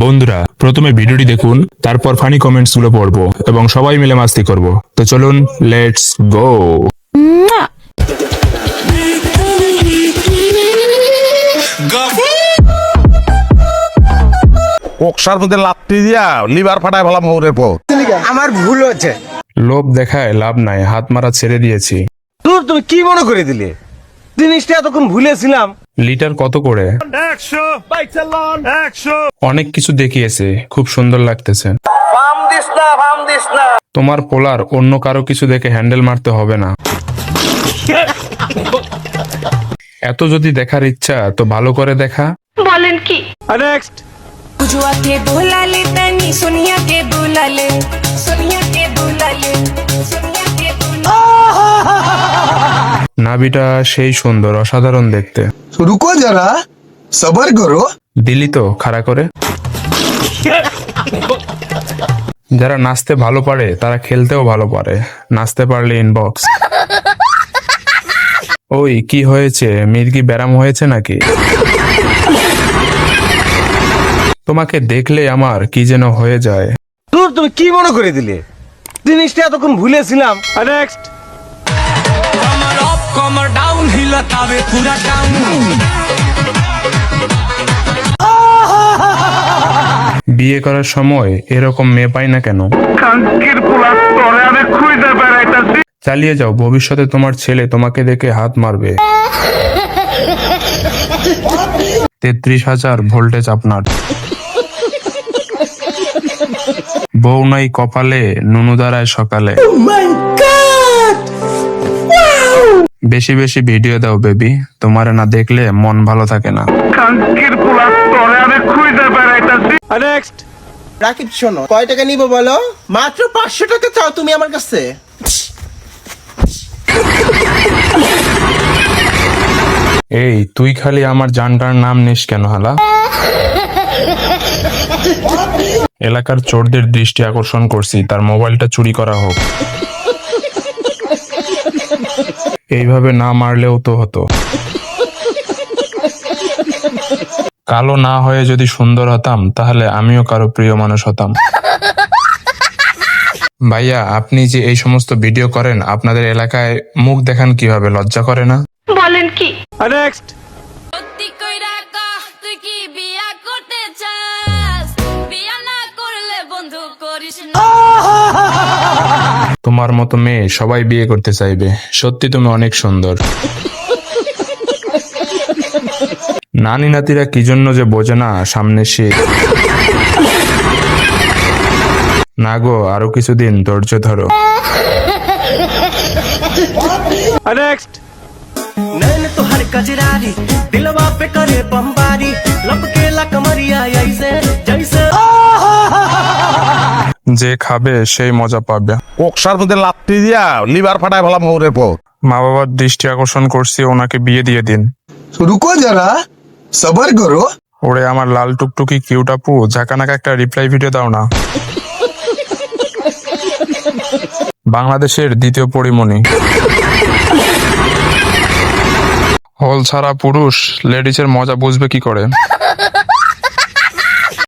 বন্ধুরা প্রথমে ভিডিওটি দেখুন, তারপর ফানি কমেন্টস গুলো পড়বো এবং সবাই মিলে মাস্তি করব। তো চলুন, লেটস গো। কোকসার মধ্যে লাত্তি দিয়া লিভার ফাটায় ফেলাম মৌরের পর। আমার ভুল হচ্ছে। লোভ দেখায় লাভ নাই, হাত মারা ছেড়ে দিয়েছি। তুমি কি মনে করে দিলে? জিনিসটা এতক্ষণ ভুলেছিলাম। লিটার কত করে? 100 অনেক কিছু দেখিয়েছে, খুব সুন্দর লাগতেছে। ফার্ম দিস না। তোমার পোলার অন্য কারো কিছু দেখে হ্যান্ডেল মারতে হবে না। এত যদি দেখার ইচ্ছা তো ভালো করে দেখা। বলেন কি? নেক্সট पुजुआ के बोला ले तनी सोनिया के बोला ले सोनिया के बोला ले सोनिया के बोला নাভিটা সেই সুন্দর, অসাধারণ দেখতে। रुको जरा सबर करो। দিলি তো খাড়া করে। যারা নাচতে ভালো পারে তারা খেলতেও ভালো পারে। নাচতে পারলে ইনবক্স। ওই কি হয়েছে, মির্গি ব্যারাম হয়েছে নাকি? তোমাকে দেখলে আমার কি যেন হয়ে যায়। তুমি কি মনে করে দিলে? জিনিসটা এতক্ষণ ভুলেছিলাম। নেক্সট বিয়ে করার সময় এরকম মেয়ে পাই না কেন? চালিয়ে যাও, ভবিষ্যতে তোমার ছেলে তোমাকে দেখে হাত মারবে। 33,000 ভোল্টেজ আপনার। বউ নাই কপালে, নুনু দাঁড়ায় সকালে। বেশি বেশি ভিডিও দাও বেবি, তোমার না দেখলে মন ভালো থাকে না। নেক্সট রাকিব শোনো, কয় টাকা নিবো বলো? মাত্র 500 টাকা চাও তুমি আমার কাছে। এই তুই খালি আমার জানটার নাম নিস কেন হালা? এলাকার চোরদের দৃষ্টি আকর্ষণ করছি, তার মোবাইলটা চুরি করা হোক। এইভাবে না মারলেও তো হতো। কালো না হয়ে যদি সুন্দর হতাম তাহলে আমিও কারো প্রিয় মানুষ হতাম। ভাইয়া, আপনি যে এই সমস্ত ভিডিও করেন, আপনাদের এলাকায় মুখ দেখান কিভাবে? লজ্জা করে না? বলেন কি? নেক্সট সত্যি কইরা কহ তুই কি বিয়া করতে চাস? বিয়া না করলে বন্ধু করিস না। তোমার মতো মেয়ে সবাই বিয়ে করতে চাইবে। সত্যি তুমি অনেক সুন্দর। নানি নাতিরা কি জন্য যে বোঝে না সামনে শীত। না গো, আরো কিছুদিন ধৈর্য ধরো। নেক্সট नैन तो हर कजरारी दिलवा पे करे बमबारी लपके ला कमरिया ऐसे जैसे যে খাবে সেই মজা পাবে। কোকসার মধ্যে লাত্তি দিয়া লিভার ফাটায় ফেলাম মৌরের পর। মা বাবার দৃষ্টি আকর্ষণ করছি, ওনাকে বিয়ে দিয়ে দিন। रुको जरा सबर करो। ওরে আমার লাল টুকটুকি কিউট আপু, ঝাঁকানাকা একটা রিপ্লাই ভিডিও দাও না। বাংলাদেশের দ্বিতীয় পরিমণি। হল ছাড়া পুরুষ লেডিজের মজা বুঝবে কি করে?